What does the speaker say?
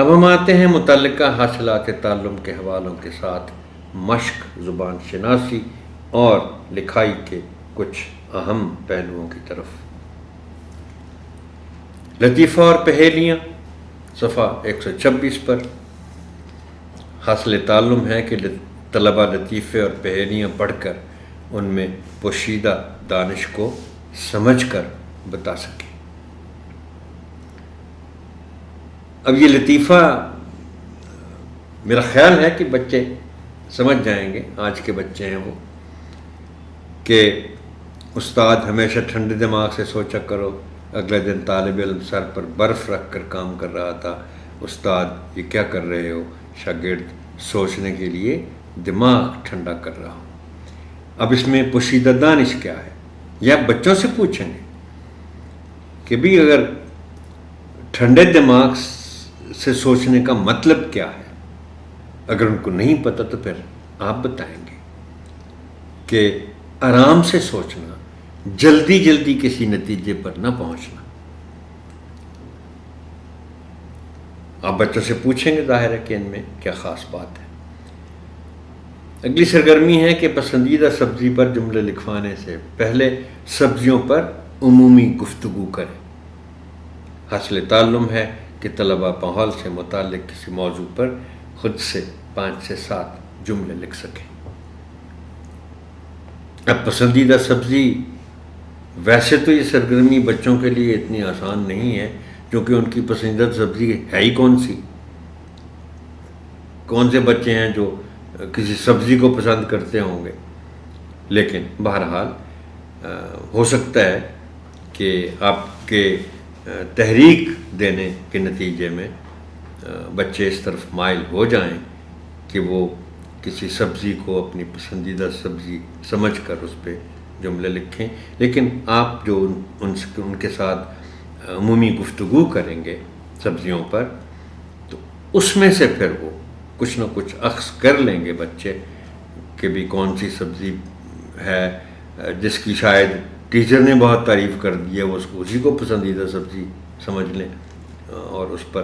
اب ہم آتے ہیں متعلقہ حاصلات تعلم کے حوالوں کے ساتھ مشق، زبان شناسی اور لکھائی کے کچھ اہم پہلوؤں کی طرف۔ لطیفہ اور پہیلیاں، صفحہ 126 پر۔ حاصل تعلم ہے کہ طلبہ لطیفے اور پہیلیاں پڑھ کر ان میں پوشیدہ دانش کو سمجھ کر بتا سکیں۔ اب یہ لطیفہ میرا خیال ہے کہ بچے سمجھ جائیں گے، آج کے بچے ہیں وہ، کہ استاد ہمیشہ ٹھنڈے دماغ سے سوچا کرو۔ اگلے دن طالب علم سر پر برف رکھ کر کام کر رہا تھا، استاد یہ کیا کر رہے ہو؟ شاگرد سوچنے کے لیے دماغ ٹھنڈا کر رہا ہوں۔ اب اس میں پوشیدہ دانش کیا ہے؟ یہ آپ بچوں سے پوچھیں گے کہ بھی اگر ٹھنڈے دماغ سے سوچنے کا مطلب کیا ہے؟ اگر ان کو نہیں پتہ تو پھر آپ بتائیں گے کہ آرام سے سوچنا، جلدی جلدی کسی نتیجے پر نہ پہنچنا۔ آپ بچوں سے پوچھیں گے، ظاہر ہے کہ ان میں کیا خاص بات ہے۔ اگلی سرگرمی ہے کہ پسندیدہ سبزی پر جملے لکھوانے سے پہلے سبزیوں پر عمومی گفتگو کریں۔ حاصل تعلم ہے کہ طلبہ ماحول سے متعلق کسی موضوع پر خود سے 5 سے 7 جملے لکھ سکیں۔ اب پسندیدہ سبزی، ویسے تو یہ سرگرمی بچوں کے لیے اتنی آسان نہیں ہے، کیونکہ ان کی پسندیدہ سبزی ہے ہی کون سی؟ کون سے بچے ہیں جو کسی سبزی کو پسند کرتے ہوں گے؟ لیکن بہرحال ہو سکتا ہے کہ آپ کے تحریک دینے کے نتیجے میں بچے اس طرف مائل ہو جائیں کہ وہ کسی سبزی کو اپنی پسندیدہ سبزی سمجھ کر اس پہ جملے لکھیں۔ لیکن آپ جو ان کے ساتھ عمومی گفتگو کریں گے سبزیوں پر، تو اس میں سے پھر وہ کچھ نہ کچھ اخذ کر لیں گے بچے کہ بھی کون سی سبزی ہے جس کی شاید ٹیچر نے بہت تعریف کر دی ہے، وہ اس کو اسی کو پسندیدہ سبزی سمجھ لیں اور اس پر